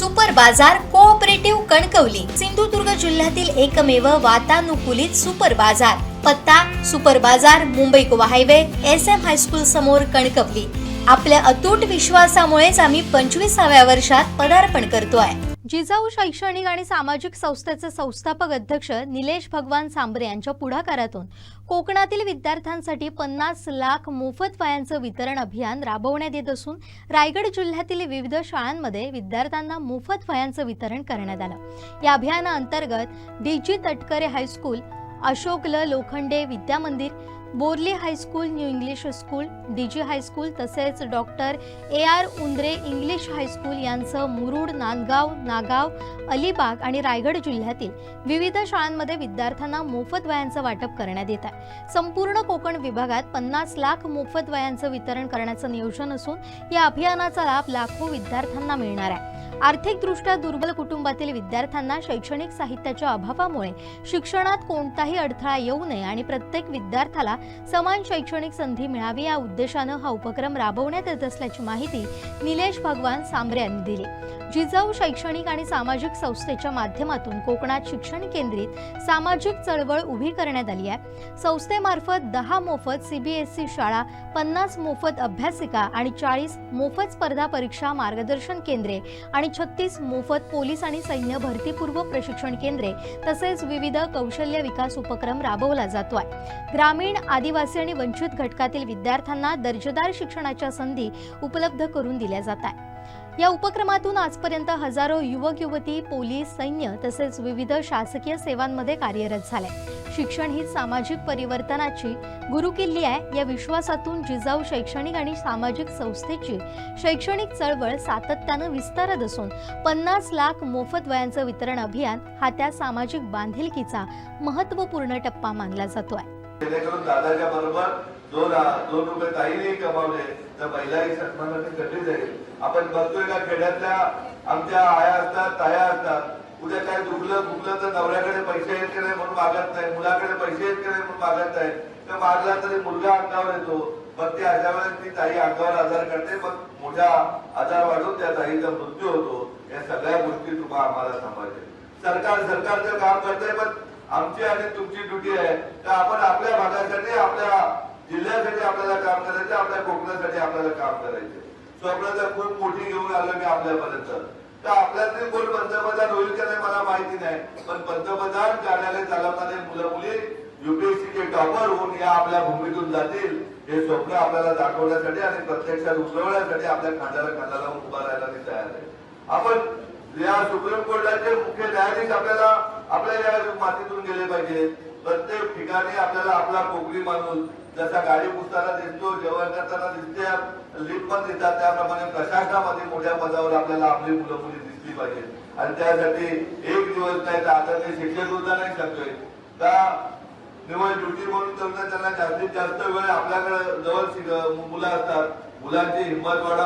Super बाजार cooperative Kankavli Sindhudurg जिल्ह्यातील एकमेव वातानुकूलित सुपर बाजार। पत्ता सुपर बाजार Mumbai Goa highway SM high school समोर कणकवली। आपल्या अतूट विश्वासामुळेच आम्ही 25व्या वर्षात पदार्पण करतोय। जिजाऊ शैक्षणिक आणि सामाजिक संस्थेचे संस्थापक अध्यक्ष निलेश भगवान सांबरे यांच्या पुढाकारातून कोकणातील विद्यार्थ्यांसाठी 50 लाख मोफत वह्यांचे वितरण अभियान राबवण्यात येत असून रायगड जिल्ह्यातील विविध शाळांमध्ये विद्यार्थ्यांना मोफत वह्यांचे वितरण करण्यात आलं। या अभियानाअंतर्गत DG तटकरे हायस्कूल, अशोक ल Lokhande Vidya Mandir, Borli high school, new English school, DG high school तसेच doctor AR Undre English high school यांचं मुरुड, नांदगाव, नागाव, अलिबाग आणि रायगड जिल्ह्यातील विविध शाळांमध्ये विद्यार्थ्यांना मोफत वह्यांचं वाटप करण्यात येत आहे। संपूर्ण कोकण विभागात 50 लाख मोफत वह्यांचं वितरण करण्याचं नियोजन असून या अभियानाचा लाभ लाखो विद्यार्थ्यांना मिळणार आहे। आर्थिकदृष्ट्या दुर्बल कुटुंबातील विद्यार्थ्यांना शैक्षणिक साहित्याच्या अभावामुळे शिक्षणात कोणताही अडथळा येऊ नये आणि प्रत्येक विद्यार्थ्याला समान शैक्षणिक संधी मिळावी या उद्देशाने हा उपक्रम राबवण्यात येत असल्याची माहिती निलेश भगवान सांबरे यांनी दिली। जिजाऊ शैक्षणिक आणि सामाजिक संस्थेच्या माध्यमातून कोकणात शिक्षण केंद्रित सामाजिक चळवळ उभी करण्यात आली आहे। संस्थेमार्फत 10 मोफत CBSE शाळा, 50 मोफत अभ्यासिका आणि 40 मोफत स्पर्धा परीक्षा मार्गदर्शन केंद्रे आणि 36 मोफत पोलीस आणि सैन्य भरतीपूर्व प्रशिक्षण केंद्रे तसेच विविध कौशल्य विकास उपक्रम राबवला जातो आहे। ग्रामीण, आदिवासी आणि वंचित घटकातील विद्यार्थ्यांना दर्जेदार शिक्षणाच्या संधी उपलब्ध करून दिल्या जात आहेत। या उपक्रमातून आजपर्यंत हजारो युवक युवती पोलीस, सैन्य तसेच विविध शासकीय सेवांमध्ये कार्यरत झाले। शिक्षण ही सामाजिक परिवर्तनाची गुरुकिल्ली आहे। या विश्वासातून जिजाऊ शैक्षणिक आणि सामाजिक संस्थेची शैक्षणिक चळवळ सातत्याने विस्तारत असून 50 लाख मोफत वह्यांचे वितरण अभियान हा त्या सामाजिक बांधिलकीचा महत्त्वपूर्ण टप्पा मानला जातो आहे। दादाच्या बरोबर 2 रुपये ताईने कमावले तर महिलाही सन्मानाने कधी जाईल। आपण बघतोय का खेड्यातल्या आमच्या आया असतात, ताया असतात, उद्या काय दुखलं तर नवऱ्याकडे पैसे येत नाही म्हणून मागत नाही, मुलाकडे पैसे येत नाही म्हणून मागत नाही, तर मागला तरी मुलगा अंगावर येतो। मग ते अशा वेळेस ती ताई अंगावर आजार करते, मग मोठा आजार वाढून त्या ताईचा मृत्यू होतो। या सगळ्या गोष्टी तुम्हाला आम्हाला सांभाळायचे। सरकारचं काम करतंय, पण आमची आणि तुमची ड्युटी आहे तर आपण आपल्या भागासाठी, आपल्या जिल्ह्यासाठी आपल्याला काम करायचं, आपल्या कोकणासाठी आपल्याला काम करायचं। स्वप्न तर खूप मोठी घेऊन आलो मी आपल्यापर्यंत, तर आपल्यातले कोण पंतप्रधान होईल का नाही मला माहिती नाही, पण पंतप्रधान कार्यालय चालवणारे मुलं मुली UPSC चे टॉपर होऊन या आपल्या भूमीतून जातील हे स्वप्न आपल्याला दाखवण्यासाठी आणि प्रत्यक्षात उतरवण्यासाठी आपल्या खांद्याला खांदा लावून उभा राहायला मी तयार आहे। आपण या सुप्रीम कोर्टाचे मुख्य न्यायाधीश आपल्याला आपल्या या मातीतून गेले पाहिजे। प्रत्येक ठिकाणी आपल्याला आपला कोकणी माणूस जसा गाडी पुसताना दिसतो, जेवण करताना दिसते, लिफ्ट पण देतात, त्याप्रमाणे प्रशासनामध्ये मोठ्या पदावर आपल्याला आपली मुलं मुली दिसली पाहिजे। आणि त्यासाठी एक दिवस नाही तर आता ते शिक्षक सुद्धा नाही शकतोय का निवड ड्युटी म्हणून त्यांना जास्तीत जास्त वेळ आपल्याकडे जवळ मुलं असतात। मुलांची हिंमत वाढवा।